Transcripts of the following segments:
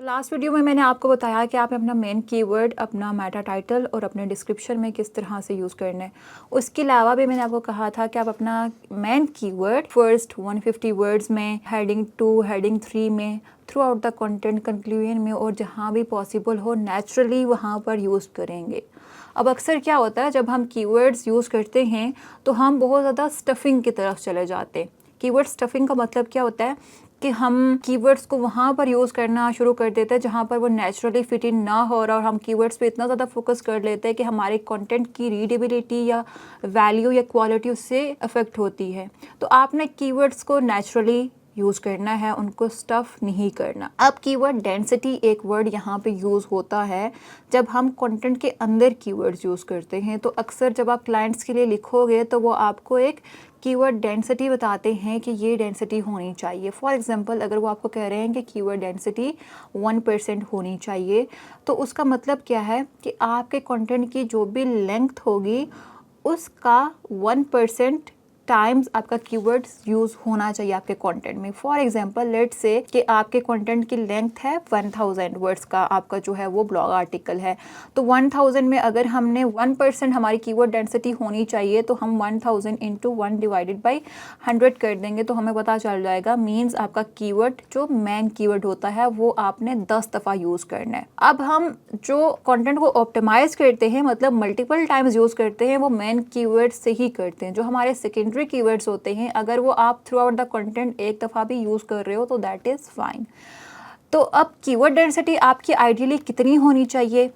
Last video में मैंने आपको बताया कि आपने अपना मेन कीवर्ड, अपना मेटा टाइटल और अपने डिस्क्रिप्शन में किस तरह से यूज़ करना है। उसके अलावा भी मैंने आपको कहा था कि आप अपना मेन कीवर्ड फर्स्ट 150 वर्ड्स में, हेडिंग 2, हेडिंग 3 में, through out the content, conclusion में और जहाँ भी पॉसिबल हो नेचुरली वहाँ पर यूज़ करेंगे। अब अक्सर क्या होता है, जब हम कीवर्ड्स यूज़ करते हैं तो हम बहुत ज़्यादा स्टफिंग की तरफ चले जाते हैं। कीवर्ड स्टफिंग का मतलब क्या होता है कि हम कीवर्ड्स को वहाँ पर यूज़ करना शुरू कर देते हैं जहाँ पर वो नेचुरली फिट इन ना हो रहा, और हम कीवर्ड्स पे इतना ज़्यादा फोकस कर लेते हैं कि हमारे कंटेंट की रीडेबिलिटी या वैल्यू या क्वालिटी उससे अफेक्ट होती है। तो आपने कीवर्ड्स को नेचुरली यूज़ करना है, उनको स्टफ़ नहीं करना। अब कीवर्ड डेंसिटी एक वर्ड यहाँ पे यूज़ होता है जब हम कंटेंट के अंदर कीवर्ड्स यूज़ करते हैं। तो अक्सर जब आप क्लाइंट्स के लिए लिखोगे तो वो आपको एक कीवर्ड डेंसिटी बताते हैं कि ये डेंसिटी होनी चाहिए। फॉर एग्जांपल, अगर वो आपको कह रहे हैं कि कीवर्ड डेंसिटी 1% होनी चाहिए, तो उसका मतलब क्या है कि आपके कंटेंट की जो भी लेंथ होगी उसका 1% टाइम्स आपका कीवर्ड्स यूज़ होना चाहिए आपके कंटेंट में। फॉर एग्जांपल, लेट्स से कि आपके कंटेंट की लेंथ है 1000 वर्ड्स का, आपका जो है वो ब्लॉग आर्टिकल है। तो 1000 में अगर हमने 1% हमारी कीवर्ड डेंसिटी होनी चाहिए तो हम 1000 इंटू 1 डिवाइडेड बाई 100 कर देंगे, तो हमें पता चल जाएगा मीन्स आपका कीवर्ड जो मेन कीवर्ड होता है वो आपने 10 दफ़ा यूज़ करना है। अब हम जो कंटेंट को ऑप्टिमाइज करते हैं, मतलब मल्टीपल टाइम्स यूज़ करते हैं, वो मेन कीवर्ड से ही करते हैं। जो हमारे सेकेंडरी कीवर्ड्स होते हैं, अगर वो आप थ्रू आउट द कंटेंट एक दफ़ा भी यूज़ कर रहे हो तो दैट इज़ फाइन। तो अब कीवर्ड डेंसिटी आपकी आइडियली कितनी होनी चाहिए?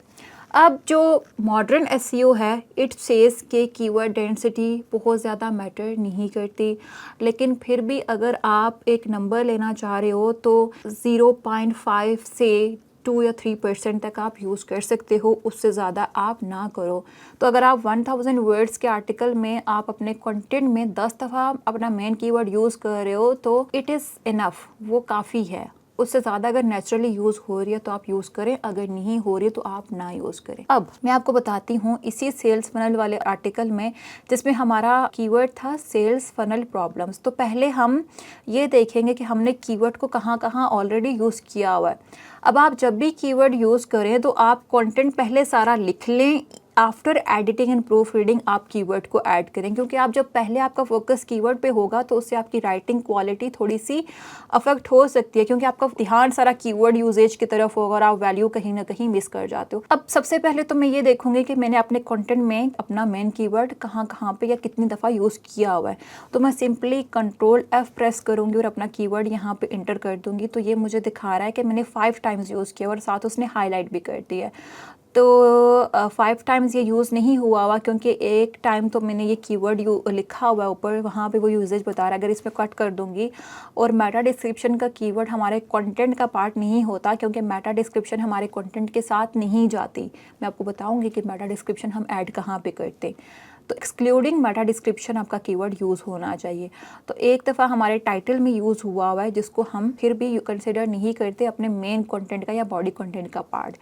अब जो मॉडर्न एसईओ है, इट सेज के कीवर्ड डेंसिटी बहुत ज़्यादा मैटर नहीं करती, लेकिन फिर भी अगर आप एक नंबर लेना चाह रहे हो तो 0.5 से 2 या 3% तक आप यूज़ कर सकते हो, उससे ज़्यादा आप ना करो। तो अगर आप 1000 वर्ड्स के आर्टिकल में आप अपने कंटेंट में 10 दफ़ा अपना मेन कीवर्ड यूज़ कर रहे हो तो इट इज़ इनफ, वो काफ़ी है। उससे ज़्यादा अगर नेचुरली यूज़ हो रही है तो आप यूज़ करें, अगर नहीं हो रही है तो आप ना यूज़ करें। अब मैं आपको बताती हूँ इसी सेल्स फनल वाले आर्टिकल में, जिसमें हमारा कीवर्ड था सेल्स फनल प्रॉब्लम्स। तो पहले हम ये देखेंगे कि हमने कीवर्ड को कहाँ कहाँ ऑलरेडी यूज़ किया हुआ है। अब आप जब भी कीवर्ड यूज़ करें तो आप कंटेंट पहले सारा लिख लें, after editing and proof reading आप कीवर्ड को ऐड करें, क्योंकि आप जब पहले आपका फोकस कीवर्ड पे होगा तो उससे आपकी राइटिंग क्वालिटी थोड़ी सी अफेक्ट हो सकती है, क्योंकि आपका ध्यान सारा कीवर्ड यूजेज की तरफ होगा और आप वैल्यू कहीं ना कहीं मिस कर जाते हो। अब सबसे पहले तो मैं ये देखूंगी कि मैंने अपने कंटेंट में अपना मेन कीवर्ड कहाँ कहाँ पे या कितनी दफ़ा यूज़ किया हुआ है। तो मैं सिंपली Ctrl+F प्रेस करूँगी और अपना कीवर्ड यहाँ पे इंटर कर दूँगी। तो ये मुझे दिखा रहा है कि मैंने 5 टाइम्स यूज़ किया और साथ उसने हाईलाइट भी कर दिया है। तो 5 टाइम्स ये यूज़ नहीं हुआ क्योंकि एक टाइम तो मैंने ये कीवर्ड लिखा हुआ है ऊपर, वहाँ पे वो यूजेज बता रहा है। अगर इसमें कट कर दूँगी, और मेटा डिस्क्रिप्शन का कीवर्ड हमारे कंटेंट का पार्ट नहीं होता, क्योंकि मेटा डिस्क्रिप्शन हमारे कंटेंट के साथ नहीं जाती। मैं आपको बताऊँगी कि मेटा डिस्क्रिप्शन हम ऐड कहाँ पे करते। तो एक्सक्लूडिंग मेटा डिस्क्रिप्शन आपका कीवर्ड यूज़ होना चाहिए। तो एक दफ़ा हमारे टाइटल में यूज़ हुआ है जिसको हम फिर भी कंसिडर नहीं करते अपने मेन कंटेंट का या बॉडी कंटेंट का पार्ट।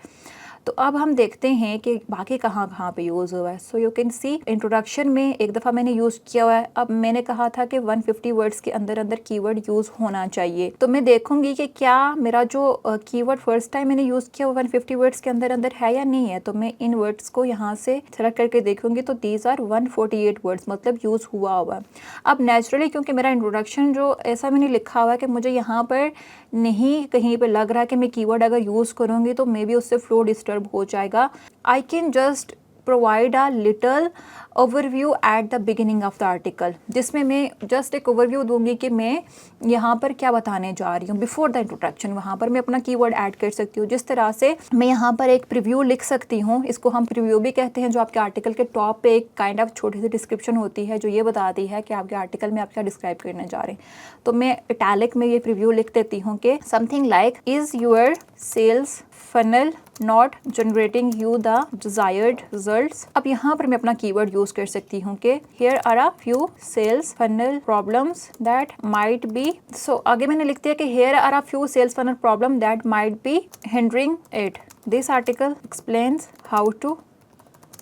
तो अब हम देखते हैं कि बाकी कहाँ कहाँ पे यूज़ हुआ है। सो यू कैन सी, इंट्रोडक्शन में एक दफ़ा मैंने यूज़ किया हुआ है। अब मैंने कहा था कि 150 वर्ड्स के अंदर अंदर कीवर्ड यूज़ होना चाहिए। तो मैं देखूंगी कि क्या मेरा जो कीवर्ड फर्स्ट टाइम मैंने यूज़ किया वो 150 वर्ड्स के अंदर अंदर है या नहीं है। तो मैं इन वर्ड्स को यहाँ से सेलेक्ट करके देखूंगी तो दीज आर 148 वर्ड्स, मतलब यूज़ हुआ हुआ है। अब नेचुरली क्योंकि मेरा इंट्रोडक्शन जो ऐसा मैंने लिखा हुआ है कि मुझे यहाँ पर नहीं कहीं पे लग रहा है कि मैं कीवर्ड अगर यूज़ करूँगी तो मे बी उससे फ्लो डिस्टर्ब हो जाएगा, I can just provide a little overview at the beginning of the article, जिसमें मैं जस्ट एक ओवरव्यू दूंगी कि मैं यहाँ पर क्या बताने जा रही हूँ बिफोर द इंट्रोडक्शन। वहाँ पर मैं अपना कीवर्ड ऐड कर सकती हूँ। जिस तरह से मैं यहाँ पर एक प्रीव्यू लिख सकती हूँ, इसको हम प्रीव्यू भी कहते हैं, जो आपके आर्टिकल के टॉप पे एक काइंड ऑफ छोटी सी डिस्क्रिप्शन होती है जो ये बताती है कि आपके आर्टिकल में आप क्या डिस्क्राइब करने जा रहे हैं। तो मैं इटैलिक में ये प्रीव्यू लिख देती हूँ कि something like, is your sales funnel not generating you the desired results. अब यहाँ पर मैं अपना कीवर्ड यूज कर सकती हूँ कि here are a few sales funnel problems that might be. So आगे मैंने लिख दिया कि here are a few sales funnel problem that might be hindering it. This article explains how to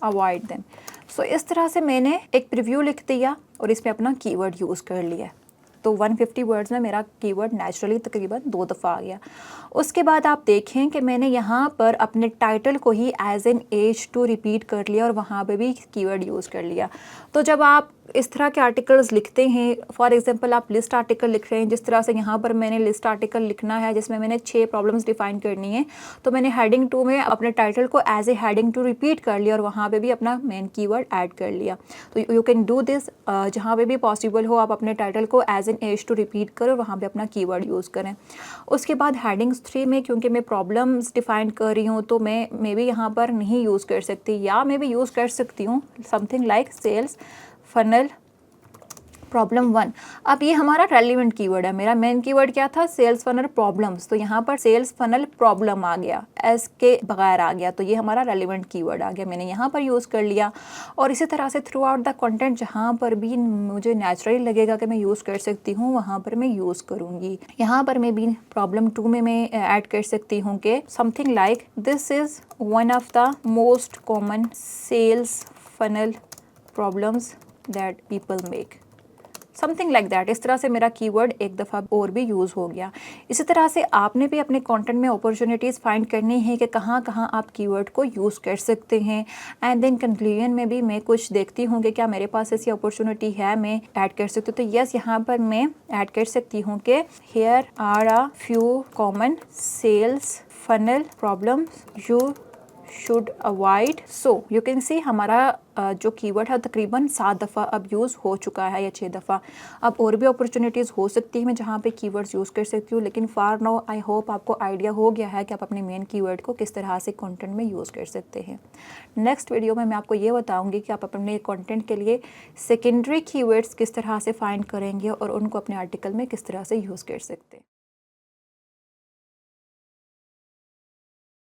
avoid them. So इस तरह से मैंने एक प्रीव्यू लिख दिया और इसमें अपना कीवर्ड यूज कर लिया। तो 150 वर्ड्स में मेरा कीवर्ड नेचुरली तकरीबन 2 दफ़ा आ गया। उसके बाद आप देखें कि मैंने यहाँ पर अपने टाइटल को ही as an H two repeat कर लिया और वहाँ पे भी कीवर्ड यूज़ कर लिया। तो जब आप इस तरह के आर्टिकल्स लिखते हैं, फॉर एग्जांपल आप लिस्ट आर्टिकल लिख रहे हैं, जिस तरह से यहाँ पर मैंने लिस्ट आर्टिकल लिखना है जिसमें मैंने 6 प्रॉब्लम्स डिफाइन करनी है, तो मैंने हेडिंग 2 में अपने टाइटल को एज ए हेडिंग 2 रिपीट कर लिया और वहाँ पे भी अपना मेन कीवर्ड ऐड कर लिया। तो यू कैन डू दिस, जहाँ पे भी पॉसिबल हो आप अपने टाइटल को as an H two repeat करो और वहाँ पे अपना कीवर्ड यूज़ करें। उसके बाद हेडिंग्स 3 में क्योंकि मैं प्रॉब्लम्स डिफाइन कर रही हूँ तो मैं मे भी यहाँ पर नहीं यूज़ कर सकती, या मैं भी यूज़ कर सकती हूँ something like sales funnel problem 1। अब ये हमारा रेलिवेंट कीवर्ड है। मेरा मेन कीवर्ड क्या था? Sales funnel problems. तो यहाँ पर सेल्स फनल प्रॉब्लम आ गया, एस के बगैर आ गया, तो ये हमारा रेलिवेंट कीवर्ड आ गया, मैंने यहाँ पर यूज़ कर लिया। और इसी तरह से थ्रू आउट द कंटेंट जहाँ पर भी मुझे नेचुरली लगेगा कि मैं यूज़ कर सकती हूँ वहाँ पर मैं यूज़ करूँगी। यहाँ पर मैं भी प्रॉब्लम 2 में मैं ऐड कर सकती हूँ कि something like this is one of the most common sales funnel problems that people make, something like that. इस तरह से मेरा कीवर्ड एक दफ़ा और भी यूज़ हो गया। इसी तरह से आपने भी अपने कंटेंट में अपॉर्चुनिटीज़ फाइंड करनी है कि कहाँ कहाँ आप कीवर्ड को यूज़ कर सकते हैं। एंड देन कंक्लूजन में भी मैं कुछ देखती हूँ कि क्या मेरे पास ऐसी अपॉर्चुनिटी है मैं ऐड कर सकती हूँ। तो यस, यहाँ पर मैं ऐड कर सकती हूँ कि here are a few common sales funnel problems you should avoid. So you can see हमारा जो कीवर्ड है तकरीबन 7 दफ़ा अब यूज़ हो चुका है या 6 दफ़ा। अब और भी अपॉर्चुनिटीज़ हो सकती हैं मैं जहाँ पे कीवर्ड्स यूज़ कर सकती हूँ, लेकिन फॉर नाउ आई होप आपको आइडिया हो गया है कि आप अपने मेन कीवर्ड को किस तरह से कंटेंट में यूज़ कर सकते हैं। नेक्स्ट वीडियो में मैं आपको ये बताऊँगी कि आप अपने कंटेंट के लिए सेकेंडरी कीवर्ड्स किस तरह से फाइंड करेंगे और उनको अपने आर्टिकल में किस तरह से यूज़ कर सकते हैं।